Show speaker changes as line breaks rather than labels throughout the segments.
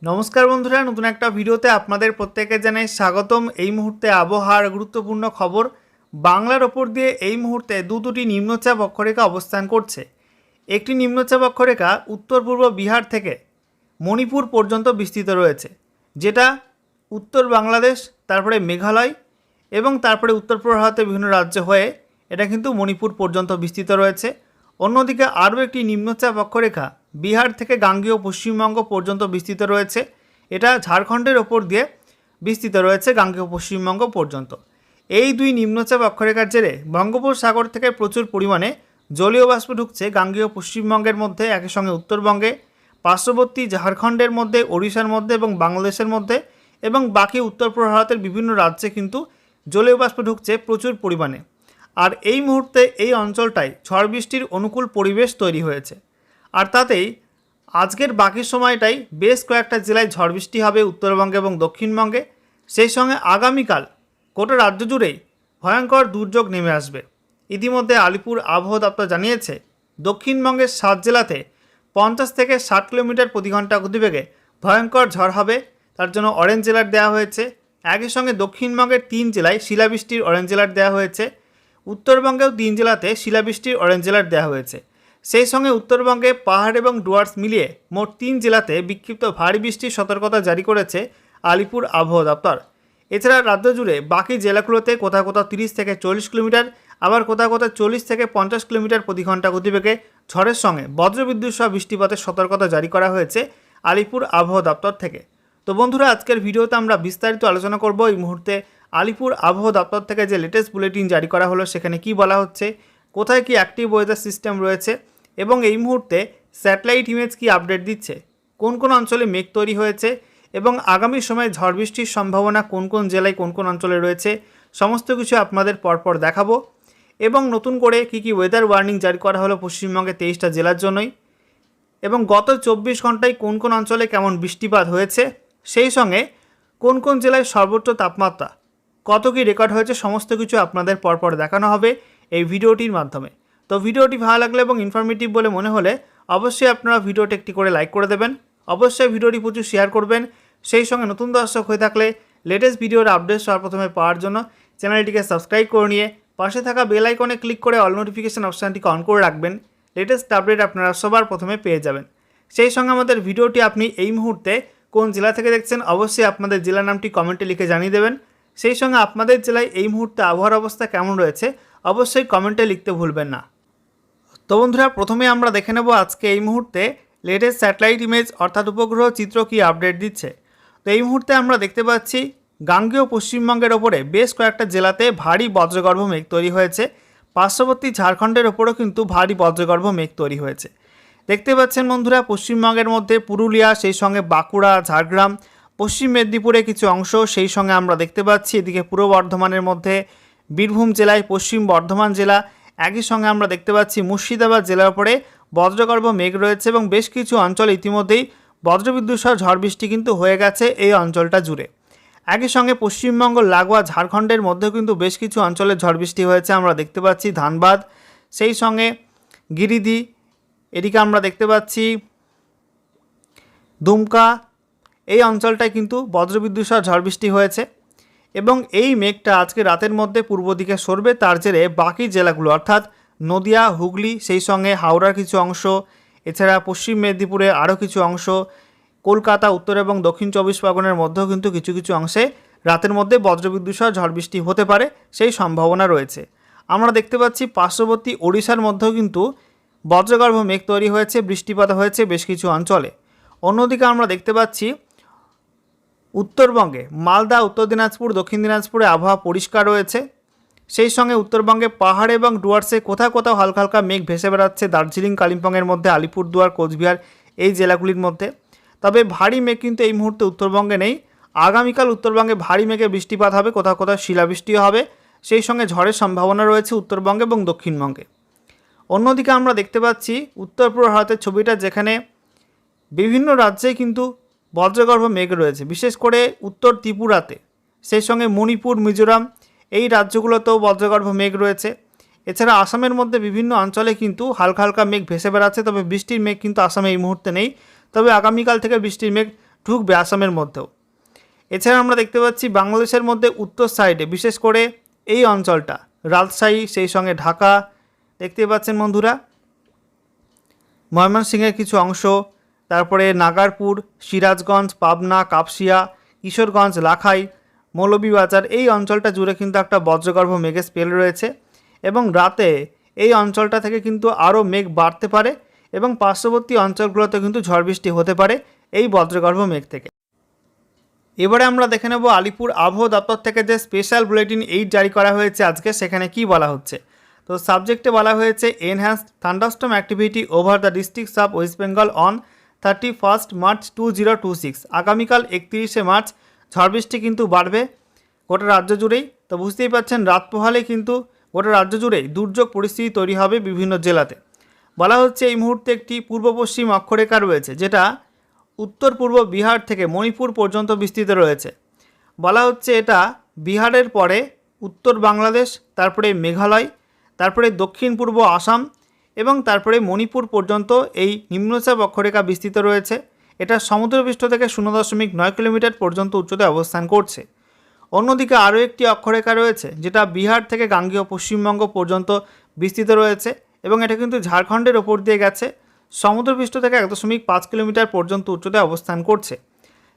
নমস্কার বন্ধুরা, নতুন একটা ভিডিওতে আপনাদের প্রত্যেককে জানাই স্বাগতম। এই মুহূর্তে আবহাওয়ার গুরুত্বপূর্ণ খবর। বাংলার ওপর দিয়ে এই মুহূর্তে দুটি নিম্নচাপ অক্ষরেখা অবস্থান করছে। একটি নিম্নচাপ অক্ষরেখা উত্তর পূর্ব বিহার থেকে মণিপুর পর্যন্ত বিস্তৃত রয়েছে, যেটা উত্তর বাংলাদেশ, তারপরে মেঘালয় এবং তারপরে উত্তর পূর্ব ভারতের বিভিন্ন রাজ্য হয়ে এটা কিন্তু মণিপুর পর্যন্ত বিস্তৃত রয়েছে। অন্যদিকে আরও একটি নিম্নচাপ অক্ষরেখা বিহার থেকে গাঙ্গেয় পশ্চিমবঙ্গ পর্যন্ত বিস্তৃত রয়েছে। এটা ঝাড়খণ্ডের ওপর দিয়ে বিস্তৃত রয়েছে গাঙ্গেয় পশ্চিমবঙ্গ পর্যন্ত। এই দুই নিম্নচাপ অক্ষরেখার জেরে বঙ্গোপসাগর থেকে প্রচুর পরিমাণে জলীয় বাষ্প ঢুকছে গাঙ্গেয় পশ্চিমবঙ্গের মধ্যে, একই সঙ্গে উত্তরবঙ্গে, পার্শ্ববর্তী ঝাড়খণ্ডের মধ্যে, ওড়িশার মধ্যে এবং বাংলাদেশের মধ্যে এবং বাকি উত্তর পূর্ব ভারতের বিভিন্ন রাজ্যে কিন্তু জলীয় বাষ্প ঢুকছে প্রচুর পরিমাণে। আর এই মুহূর্তে এই অঞ্চলটায় ঝড় বৃষ্টির অনুকূল পরিবেশ তৈরি হয়েছে। আর তাতেই আজকের বাকি সময়টাই বেশ কয়েকটা জেলায় ঝড় বৃষ্টি হবে উত্তরবঙ্গে এবং দক্ষিণবঙ্গে। সেই সঙ্গে আগামীকাল গোটা রাজ্য জুড়েই ভয়ঙ্কর দুর্যোগ নেমে আসবে। ইতিমধ্যে আলিপুর আবহাওয়া দপ্তর জানিয়েছে দক্ষিণবঙ্গের 7 জেলাতে 50 থেকে 60 কিলোমিটার প্রতি ঘন্টা গতিবেগে ভয়ঙ্কর ঝড় হবে। তার জন্য অরেঞ্জ অ্যালার্ট দেওয়া হয়েছে। একই সঙ্গে দক্ষিণবঙ্গের 3 জেলায় শিলাবৃষ্টির অরেঞ্জ অ্যালার্ট দেওয়া হয়েছে। উত্তরবঙ্গেও 3 জেলাতে শিলাবৃষ্টির অরেঞ্জ অ্যালার্ট দেওয়া হয়েছে। সেই সঙ্গে উত্তরবঙ্গে পাহাড় এবং ডুয়ার্স মিলিয়ে মোট 3 জেলাতে বিক্ষিপ্ত ভারী বৃষ্টির সতর্কতা জারি করেছে আলিপুর আবহাওয়া দপ্তর। এছাড়া রাজ্য জুড়ে বাকি জেলাগুলোতে কোথাও কোথাও 30 থেকে 40 কিলোমিটার, আবার কোথাও কোথাও 40 থেকে 50 কিলোমিটার প্রতি ঘন্টা গতিবেগে ঝড়ের সঙ্গে বজ্রবিদ্যুৎ সহ বৃষ্টিপাতের সতর্কতা জারি করা হয়েছে আলিপুর আবহাওয়া দপ্তর থেকে। তো বন্ধুরা, আজকের ভিডিওতে আমরা বিস্তারিত আলোচনা করব এই মুহূর্তে আলিপুর আবহাওয়া দপ্তর থেকে যে লেটেস্ট বুলেটিন জারি করা হলো সেখানে কি বলা হচ্ছে, কোথায় কি অ্যাক্টিভ ওয়েদার সিস্টেম রয়েছে এবং এই মুহূর্তে স্যাটেলাইট ইমেজ কি আপডেট দিচ্ছে, কোন কোন অঞ্চলে মেঘ তৈরি হয়েছে এবং আগামী সময়ে ঝড় বৃষ্টির সম্ভাবনা কোন কোন জেলায় কোন কোন অঞ্চলে রয়েছে, সমস্ত কিছু আপনাদের পরপর দেখাবো। এবং নতুন করে কি কি ওয়েদার ওয়ার্নিং জারি করা হলো পশ্চিমবঙ্গে 23টা জেলার জন্যই, এবং গত 24 ঘন্টায় কোন কোন অঞ্চলে কেমন বৃষ্টিপাত হয়েছে, সেই সঙ্গে কোন কোন জেলায় সর্বোচ্চ তাপমাত্রা কত কী রেকর্ড হয়েছে, সমস্ত কিছু আপনাদের পরপর দেখানো হবে এই ভিডিওটির মাধ্যমে। তো ভিডিওটি ভালো লাগলে এবং ইনফরমেটিভ বলে মনে হলে অবশ্যই আপনারা ভিডিওটি একটি করে লাইক করে দেবেন, অবশ্যই ভিডিওটি প্রচুর শেয়ার করবেন। সেই সঙ্গে নতুন দর্শক হয়ে থাকলে লেটেস্ট ভিডিওর আপডেট সবার প্রথমে পাওয়ার জন্য চ্যানেলটিকে সাবস্ক্রাইব করে নিয়ে পাশে থাকা বেল আইকনে ক্লিক করে অল নোটিফিকেশন অপশানটিকে অন করে রাখবেন। লেটেস্ট আপডেট আপনারা সবার প্রথমে পেয়ে যাবেন। সেই সঙ্গে আমাদের ভিডিওটি আপনি এই মুহূর্তে কোন জেলা থেকে দেখছেন অবশ্যই আপনাদের জেলার নামটি কমেন্টে লিখে জানিয়ে দেবেন। সেই সঙ্গে আপনাদের জেলায় এই মুহূর্তে আবহাওয়ার অবস্থা কেমন রয়েছে অবশ্যই কমেন্টে লিখতে ভুলবেন না। তো বন্ধুরা, প্রথমে আমরা দেখে নেব আজকে এই মুহূর্তে লেটেস্ট স্যাটেলাইট ইমেজ অর্থাৎ উপগ্রহ চিত্র কি আপডেট দিচ্ছে। তো এই মুহূর্তে আমরা দেখতে পাচ্ছি গাঙ্গেয় পশ্চিমবঙ্গের ওপরে বেশ কয়েকটা জেলাতে ভারী বজ্রগর্ভ মেঘ তৈরি হয়েছে। পার্শ্ববর্তী ঝাড়খণ্ডের ওপরেও কিন্তু ভারী বজ্রগর্ভ মেঘ তৈরি হয়েছে। দেখতে পাচ্ছেন বন্ধুরা, পশ্চিমবঙ্গের মধ্যে পুরুলিয়া, সেই সঙ্গে বাঁকুড়া, ঝাড়গ্রাম, পশ্চিম মেদিনীপুরে কিছু অংশ, সেই সঙ্গে আমরা দেখতে পাচ্ছি এদিকে পূর্ব বর্ধমানের মধ্যে বীরভূম জেলায়, পশ্চিম বর্ধমান জেলা, একই সঙ্গে আমরা দেখতে পাচ্ছি মুর্শিদাবাদ জেলার উপরে বজ্রগর্ভ মেঘ রয়েছে এবং বেশ কিছু অঞ্চল ইতিমধ্যেই বজ্রবিদ্যুৎ সহ ঝড় বৃষ্টি কিন্তু হয়ে গেছে এই অঞ্চলটা জুড়ে। একই সঙ্গে পশ্চিমবঙ্গ লাগোয়া ঝাড়খণ্ডের মধ্যেও কিন্তু বেশ কিছু অঞ্চলে ঝড় বৃষ্টি হয়েছে। আমরা দেখতে পাচ্ছি ধানবাদ, সেই সঙ্গে গিরিডি, এদিকে আমরা দেখতে পাচ্ছি দুমকা, এই অঞ্চলটায় কিন্তু বজ্রবিদ্যুৎ সহ ঝড় বৃষ্টি হয়েছে এবং এই মেঘটা আজকে রাতের মধ্যে পূর্ব দিকে সরবে। তার জেরে বাকি জেলাগুলো অর্থাৎ নদিয়া, হুগলি, সেই সঙ্গে হাওড়ার কিছু অংশ, এছাড়া পশ্চিম মেদিনীপুরে আরও কিছু অংশ, কলকাতা, উত্তর এবং দক্ষিণ 24 পরগনার মধ্যেও কিন্তু কিছু কিছু অংশে রাতের মধ্যে বজ্রবিদ্যুৎ সহ ঝড় বৃষ্টি হতে পারে, সেই সম্ভাবনা রয়েছে। আমরা দেখতে পাচ্ছি পার্শ্ববর্তী ওড়িশার মধ্যেও কিন্তু বজ্রগর্ভ মেঘ তৈরি হয়েছে, বৃষ্টিপাত হয়েছে বেশ কিছু অঞ্চলে। অন্যদিকে আমরা দেখতে পাচ্ছি উত্তরবঙ্গে মালদা, উত্তর দিনাজপুর, দক্ষিণ দিনাজপুরে আবহাওয়া পরিষ্কার রয়েছে। সেই সঙ্গে উত্তরবঙ্গে পাহাড় এবং ডুয়ার্সে কোথাও কোথাও হালকা হালকা মেঘ ভেসে বেড়াচ্ছে দার্জিলিং, কালিম্পংয়ের মধ্যে, আলিপুরদুয়ার, কোচবিহার এই জেলাগুলির মধ্যে। তবে ভারী মেঘ কিন্তু এই মুহূর্তে উত্তরবঙ্গে নেই। আগামীকাল উত্তরবঙ্গে ভারী মেঘে বৃষ্টিপাত হবে, কোথাও কোথাও শিলাবৃষ্টিও হবে। সেই সঙ্গে ঝড়ের সম্ভাবনা রয়েছে উত্তরবঙ্গে এবং দক্ষিণবঙ্গে। অন্যদিকে আমরা দেখতে পাচ্ছি উত্তর পূর্ব ভারতের ছবিটা, যেখানে বিভিন্ন রাজ্যে কিন্তু বজ্রগর্ভ মেঘ রয়েছে, বিশেষ করে উত্তর ত্রিপুরাতে, সেই সঙ্গে মণিপুর, মিজোরাম এই রাজ্যগুলোতেও বজ্রগর্ভ মেঘ রয়েছে। এছাড়া আসামের মধ্যে বিভিন্ন অঞ্চলে কিন্তু হালকা হালকা মেঘ ভেসে বেড়াচ্ছে, তবে বৃষ্টির মেঘ কিন্তু আসামে এই মুহূর্তে নেই। তবে আগামীকাল থেকে বৃষ্টির মেঘ ঢুকবে আসামের মধ্যেও। এছাড়া আমরা দেখতে পাচ্ছি বাংলাদেশের মধ্যে উত্তর সাইডে বিশেষ করে এই অঞ্চলটা রাজশাহী, সেই সঙ্গে ঢাকা দেখতে পাচ্ছেন বন্ধুরা, ময়মনসিংহের কিছু অংশ, তারপরে নাগারপুর, সিরাজগঞ্জ, পাবনা, কাপসিয়া, কিশোরগঞ্জ, লাখাই, মৌলভীবাজার এই অঞ্চলটা জুড়ে কিন্তু একটা বজ্রগর্ভ মেঘের স্পেল রয়েছে এবং রাতে এই অঞ্চলটা থেকে কিন্তু আরও মেঘ বাড়তে পারে এবং পার্শ্ববর্তী অঞ্চলগুলোতে কিন্তু ঝড় বৃষ্টি হতে পারে এই বজ্রগর্ভ মেঘ থেকে। এবারে আমরা দেখে নেব আলিপুর আবহাওয়া দপ্তর থেকে যে স্পেশাল বুলেটিন 8 জারি করা হয়েছে আজকে, সেখানে কি বলা হচ্ছে। তো সাবজেক্টে বলা হয়েছে enhanced thunderstorm activity over the districts of West Bengal on 31 March 2026। আগামীকাল 31শে মার্চ ঝড় বৃষ্টি কিন্তু বাড়বে গোটা রাজ্য জুড়েই। তো বুঝতেই পারছেন রাত পোহালে কিন্তু গোটা রাজ্য জুড়েই দুর্যোগ পরিস্থিতি তৈরি হবে বিভিন্ন জেলাতে। বলা হচ্ছে এই মুহূর্তে একটি পূর্ব পশ্চিম অক্ষরেখা রয়েছে যেটা উত্তর পূর্ব বিহার থেকে মণিপুর পর্যন্ত বিস্তৃত রয়েছে। বলা হচ্ছে এটা বিহারের পরে উত্তর বাংলাদেশ, তারপরে মেঘালয়, তারপরে দক্ষিণ পূর্ব আসাম এবং তারপরে মণিপুর পর্যন্ত এই নিম্নচাপ অক্ষরেখা বিস্তৃত রয়েছে। এটা সমুদ্রপৃষ্ঠ থেকে 0.9 কিলোমিটার পর্যন্ত উচ্চতায় অবস্থান করছে। অন্যদিকে আরও একটি অক্ষরেখা রয়েছে যেটা বিহার থেকে গাঙ্গেয় পশ্চিমবঙ্গ পর্যন্ত বিস্তৃত রয়েছে এবং এটা কিন্তু ঝাড়খণ্ডের ওপর দিয়ে গেছে, সমুদ্রপৃষ্ঠ থেকে 1.5 কিলোমিটার পর্যন্ত উচ্চতায় অবস্থান করছে।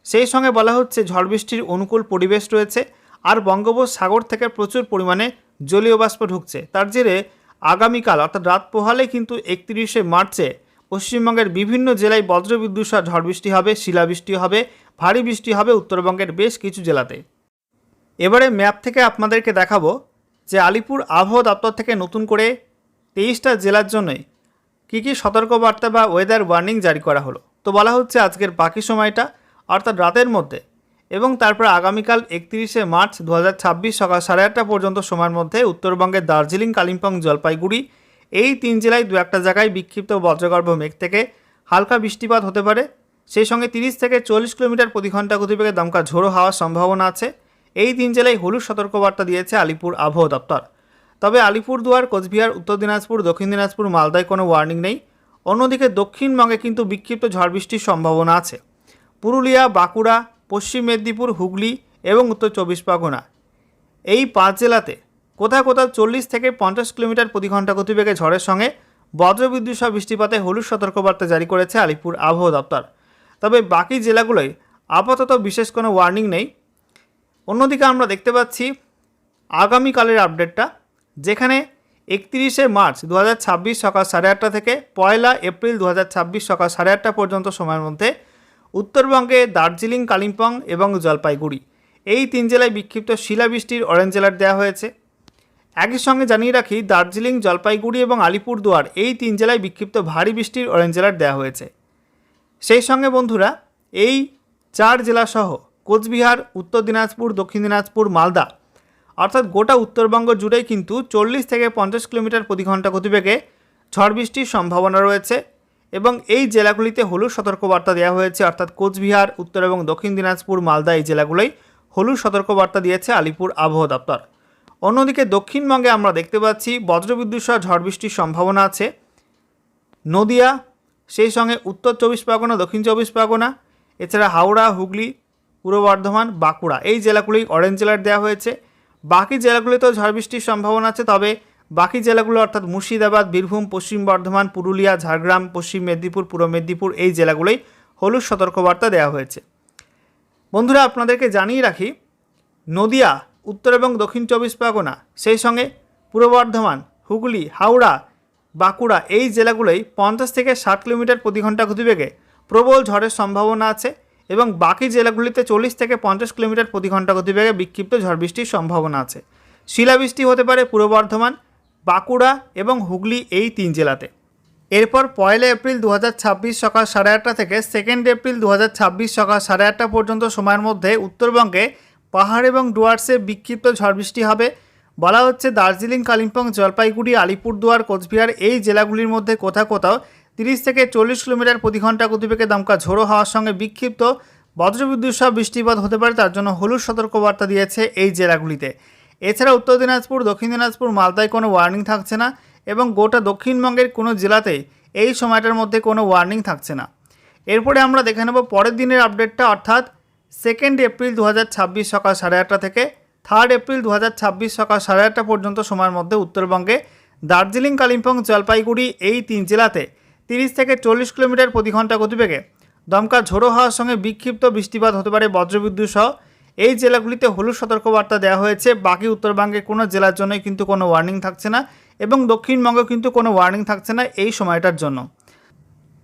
সেই সঙ্গে বলা হচ্ছে ঝড় বৃষ্টির অনুকূল পরিবেশ রয়েছে আর বঙ্গোপসাগর থেকে প্রচুর পরিমাণে জলীয় বাষ্প ঢুকছে। তার জেরে আগামীকাল অর্থাৎ রাত পোহালে কিন্তু 31শে মার্চে পশ্চিমবঙ্গের বিভিন্ন জেলায় বজ্রবিদ্যুৎ সহ ঝড় বৃষ্টি হবে, শিলাবৃষ্টি হবে, ভারী বৃষ্টি হবে উত্তরবঙ্গের বেশ কিছু জেলাতে। এবারে ম্যাপ থেকে আপনাদেরকে দেখাবো যে আলিপুর আবহাওয়া দপ্তর থেকে নতুন করে 23টা জেলার জন্যই কী কী সতর্কবার্তা বা ওয়েদার ওয়ার্নিং জারি করা হলো। তো বলা হচ্ছে আজকের বাকি সময়টা অর্থাৎ রাতের মধ্যে এবং তারপর আগামীকাল 31শে মার্চ 2026 সকাল 8:30 পর্যন্ত সময়ের মধ্যে উত্তরবঙ্গের দার্জিলিং, কালিম্পং, জলপাইগুড়ি এই 3 জেলায় দু একটা জায়গায় বিক্ষিপ্ত বজ্রগর্ভ মেঘ থেকে হালকা বৃষ্টিপাত হতে পারে। সেই সঙ্গে 30 থেকে 40 কিলোমিটার প্রতি ঘন্টা গতিবেগে দমকা ঝোড়ো হওয়ার সম্ভাবনা আছে। এই 3 জেলায় হলুদ সতর্কবার্তা দিয়েছে আলিপুর আবহাওয়া দপ্তর। তবে আলিপুরদুয়ার, কোচবিহার, উত্তর দিনাজপুর, দক্ষিণ দিনাজপুর, মালদায় কোনো ওয়ার্নিং নেই। অন্যদিকে দক্ষিণবঙ্গে কিন্তু বিক্ষিপ্ত ঝড় বৃষ্টির সম্ভাবনা আছে। পুরুলিয়া, বাঁকুড়া, পশ্চিম মেদিনীপুর, হুগলি এবং উত্তর 24 পরগনা এই 5 জেলাতে কোথাও কোথাও 40 থেকে 50 কিলোমিটার প্রতি ঘন্টা গতিবেগে ঝড়ের সঙ্গে বজ্রবিদ্যুৎ সহ বৃষ্টিপাতে হলুদ সতর্কবার্তা জারি করেছে আলিপুর আবহাওয়া দপ্তর। তবে বাকি জেলাগুলোয় আপাতত বিশেষ কোনো ওয়ার্নিং নেই। অন্যদিকে আমরা দেখতে পাচ্ছি আগামীকালের আপডেটটা, যেখানে 31শে মার্চ 2026 সকাল 8:30 থেকে 1 এপ্রিল 2026 সকাল 8:30 পর্যন্ত সময়ের মধ্যে উত্তরবঙ্গে দার্জিলিং, কালিম্পং এবং জলপাইগুড়ি এই 3 জেলায় বিক্ষিপ্ত শিলাবৃষ্টির অরেঞ্জ অ্যালার্ট দেওয়া হয়েছে। একই সঙ্গে জানিয়ে রাখি দার্জিলিং, জলপাইগুড়ি এবং আলিপুরদুয়ার এই 3 জেলায় বিক্ষিপ্ত ভারী বৃষ্টির অরেঞ্জ অ্যালার্ট দেওয়া হয়েছে। সেই সঙ্গে বন্ধুরা এই 4 জেলাসহ কোচবিহার, উত্তর দিনাজপুর, দক্ষিণ দিনাজপুর, মালদা অর্থাৎ গোটা উত্তরবঙ্গ জুড়েই কিন্তু 40 থেকে 50 কিলোমিটার প্রতি ঘন্টা গতিবেগে ঝড় বৃষ্টির সম্ভাবনা রয়েছে এবং এই জেলাগুলিতে হলুদ সতর্কবার্তা দেওয়া হয়েছে। অর্থাৎ কোচবিহার, উত্তর এবং দক্ষিণ দিনাজপুর, মালদা এই জেলাগুলোই হলুদ সতর্কবার্তা দিয়েছে আলিপুর আবহাওয়া দপ্তর। অন্যদিকে দক্ষিণবঙ্গে আমরা দেখতে পাচ্ছি বজ্রবিদ্যুৎ সহ ঝড় বৃষ্টির সম্ভাবনা আছে নদিয়া, সেই সঙ্গে উত্তর 24 পরগনা, দক্ষিণ 24 পরগনা, এছাড়া হাওড়া, হুগলি, পূর্ব বর্ধমান, বাঁকুড়া এই জেলাগুলি অরেঞ্জ অ্যালার্ট দেওয়া হয়েছে। বাকি জেলাগুলিতেও ঝড় বৃষ্টির সম্ভাবনা আছে, তবে বাকি জেলাগুলো অর্থাৎ মুর্শিদাবাদ, বীরভূম, পশ্চিম বর্ধমান, পুরুলিয়া, ঝাড়গ্রাম, পশ্চিম মেদিনীপুর, পূর্ব মেদিনীপুর এই জেলাগুলোই হলুদ সতর্কবার্তা দেওয়া হয়েছে। বন্ধুরা আপনাদেরকে জানিয়ে রাখি নদিয়া, উত্তর এবং দক্ষিণ 24 পরগনা, সেই সঙ্গে পূর্ব বর্ধমান, হুগলি, হাওড়া, বাঁকুড়া এই জেলাগুলোই 50 থেকে 60 কিলোমিটার প্রতি ঘন্টা গতিবেগে প্রবল ঝড়ের সম্ভাবনা আছে এবং বাকি জেলাগুলিতে 40 থেকে 50 কিলোমিটার প্রতি ঘন্টা গতিবেগে বিক্ষিপ্ত ঝড় বৃষ্টির সম্ভাবনা আছে। শিলাবৃষ্টি হতে পারে পূর্ব বর্ধমান, বাঁকুড়া এবং হুগলি এই 3 জেলাতে। এরপর 1 এপ্রিল 2026 সকাল 8:30 থেকে 2 এপ্রিল 2026 সকাল 8:30 পর্যন্ত সময়ের মধ্যে উত্তরবঙ্গে পাহাড় এবং ডুয়ার্সে বিক্ষিপ্ত ঝড় বৃষ্টি হবে। বলা হচ্ছে দার্জিলিং, কালিম্পং, জলপাইগুড়ি, আলিপুরদুয়ার, কোচবিহার এই জেলাগুলির মধ্যে কোথাও কোথাও 30 থেকে 40 কিলোমিটার প্রতি ঘন্টা গতিবেগে দমকা ঝোড়ো হওয়ার সঙ্গে বিক্ষিপ্ত বজ্রবিদ্যুৎ সহ বৃষ্টিপাত হতে পারে, তার জন্য হলুদ সতর্কবার্তা দিয়েছে এই জেলাগুলিতে। এছাড়া উত্তর দিনাজপুর, দক্ষিণ দিনাজপুর, মালদায় কোনো ওয়ার্নিং থাকছে না এবং গোটা দক্ষিণবঙ্গের কোনো জেলাতেই এই সময়টার মধ্যে কোনো ওয়ার্নিং থাকছে না। এরপরে আমরা দেখে নেব পরের দিনের আপডেটটা, অর্থাৎ 2 এপ্রিল 2026 সকাল 8:30 থেকে 3 এপ্রিল 2026 সকাল 8:30 পর্যন্ত সময়ের মধ্যে উত্তরবঙ্গে দার্জিলিং, কালিম্পং, জলপাইগুড়ি এই 3 জেলাতে 30 থেকে 40 কিলোমিটার প্রতি ঘন্টা গতিবেগে দমকা ঝোড়ো হাওয়ার সঙ্গে বিক্ষিপ্ত বৃষ্টিপাত হতে পারে বজ্রবিদ্যুৎ সহ। এই জেলাগুলিতে হলুদ সতর্কবার্তা দেওয়া হয়েছে। বাকি উত্তরবঙ্গের কোনো জেলার জন্যই কিন্তু কোনো ওয়ার্নিং থাকছে না এবং দক্ষিণবঙ্গে কিন্তু কোনো ওয়ার্নিং থাকছে না এই সময়টার জন্য।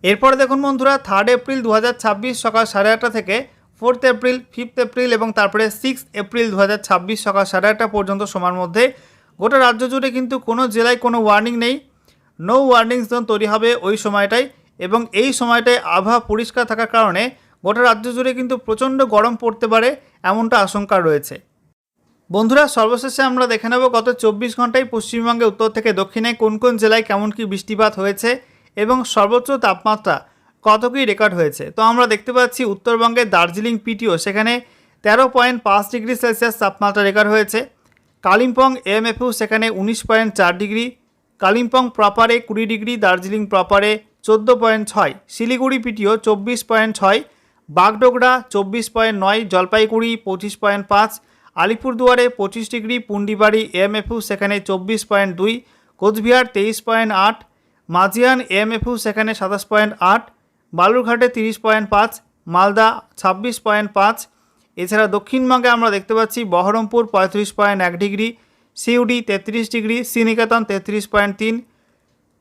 এরপরে দেখুন বন্ধুরা, 3 এপ্রিল 2026 সকাল 8:30 থেকে 4 এপ্রিল, 5 এপ্রিল এবং তারপরে 6 এপ্রিল 2026 সকাল 8:30 পর্যন্ত সময়ের মধ্যে গোটা রাজ্য জুড়ে কিন্তু কোনো জেলায় কোনো ওয়ার্নিং নেই। নো ওয়ার্নিং জোন তৈরি হবে ওই সময়টায় এবং এই সময়টায় আবহাওয়া পরিষ্কার থাকার কারণে গোটা রাজ্য জুড়ে কিন্তু প্রচণ্ড গরম পড়তে পারে এমনটা আশঙ্কা রয়েছে। বন্ধুরা, সর্বশেষে আমরা দেখে নেব গত 24 ঘন্টায় পশ্চিমবঙ্গে উত্তর থেকে দক্ষিণে কোন কোন জেলায় কেমন কী বৃষ্টিপাত হয়েছে এবং সর্বোচ্চ তাপমাত্রা কত কী রেকর্ড হয়েছে। তো আমরা দেখতে পাচ্ছি উত্তরবঙ্গের দার্জিলিং পিটিও সেখানে 13.5 ডিগ্রি সেলসিয়াস তাপমাত্রা রেকর্ড হয়েছে। কালিম্পং এমএফইউ সেখানে 19.4 degree, Kalimpong প্রপারে 20 degree, Darjeeling প্রপারে 14.6, Siliguri পিটিও 24.6, Bagdogra 24.9, Jalpaiguri 25.5, আলিপুরদুয়ারে 25 degree, Pundibari MFU সেখানে 24.2, কোচবিহার 23.8, মাঝিয়ান এমএফইউ সেখানে 27.8, বালুরঘাটে 30.5, মালদা 26.5। এছাড়া দক্ষিণবঙ্গে আমরা দেখতে পাচ্ছি বহরমপুর 35.1 ডিগ্রি, সিউড়ি 33 ডিগ্রি, শ্রীনিকেতন 33.3,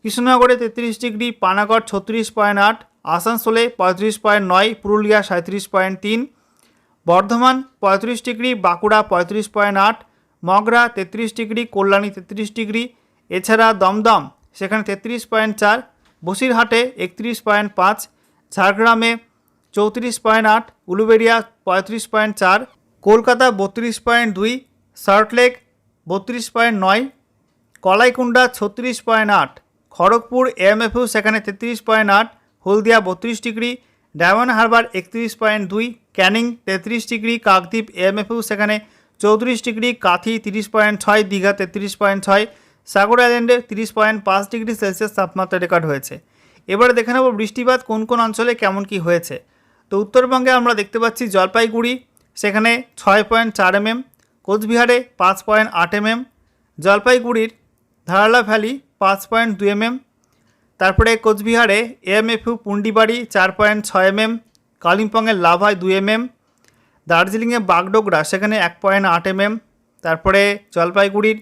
কৃষ্ণনগরে 33 ডিগ্রি, পানাগড় 36.8, আসানসোলে 35.9, Purulia 37.3, Bardhaman 35 degree, Bankura 35.8, Mogra 33 degree, Kalyani 33 degree. এছাড়া দমদম সেখানে 33.4, বসিরহাটে 31.5, ঝাড়গ্রামে 34.8, উলুবেড়িয়া 35.4, কলকাতা 32.2, সল্টলেক 32.9, কলাইকুণ্ডা 36.8, খড়গপুর এমএফইউ সেখানে 33.8, Haldia 32 degree, Diamond Harbour 31.2, Canning 33 degree, Kakdwip MFU সেখানে 34 ডিগ্রি, কাথি 30.6, দীঘা 33.6, সাগর আইল্যান্ডে 30.5 ডিগ্রি সেলসিয়াস তাপমাত্রা রেকর্ড হয়েছে। এবারে দেখে নেব বৃষ্টিপাত কোন কোন অঞ্চলে কেমন কি হয়েছে। তো উত্তরবঙ্গে আমরা দেখতে পাচ্ছি জলপাইগুড়ি সেখানে 6.4 mm, কোচবিহারে 5.8 mm, জলপাইগুড়ির ধারালা ভ্যালি 5.2 mm, তারপরে কোচবিহারে এমএফইউ পুন্ডিবাড়ি 4.6 mm, কালিম্পংয়ের লাভায় 2 mm, দার্জিলিংয়ে বাগডোগরা সেখানে 1.8 mm, তারপরে জলপাইগুড়ির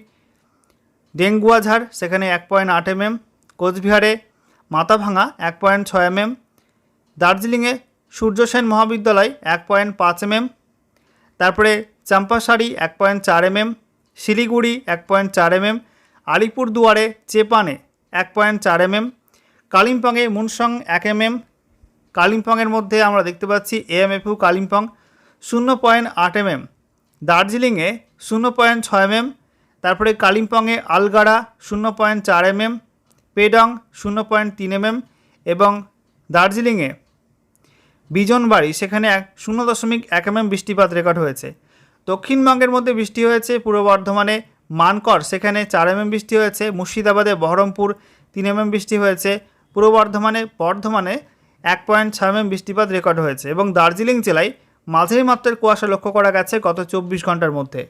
ডেঙ্গুয়াঝাড় সেখানে 1.8 mm, কোচবিহারে মাথাভাঙা 1.6 mm, দার্জিলিংয়ে সূর্যসেন মহাবিদ্যালয় 1.5 mm, তারপরে Champasari 1.4 mm, Siliguri 1.4 mm, আলিপুরদুয়ারে চেপানে 1.4 mm, কালিম্পংয়ে মুনসং 1 mm, কালিম্পংয়ের মধ্যে আমরা দেখতে পাচ্ছি এমএফইউ কালিম্পং 0.8 mm, দার্জিলিংয়ে 0.6 mm, তারপরে কালিম্পংয়ে আলগাড়া 0.4 mm, পেডং 0.3 mm এবং দার্জিলিংয়ে বিজনবাড়ি সেখানে 0.1 mm বৃষ্টিপাত রেকর্ড হয়েছে। দক্ষিণবঙ্গের মধ্যে বৃষ্টি হয়েছে পূর্ব বর্ধমানে মানকর সেখানে 4 mm বৃষ্টি হয়েছে, মুর্শিদাবাদে বহরমপুর 3 mm বৃষ্টি হয়েছে, পূর্ব বর্ধমানে 1.6 mm বৃষ্টিপাত রেকর্ড হয়েছে এবং দার্জিলিং জেলায় মাঝারি মাত্রার কুয়াশা লক্ষ্য করা গেছে গত 24 ঘন্টার মধ্যে।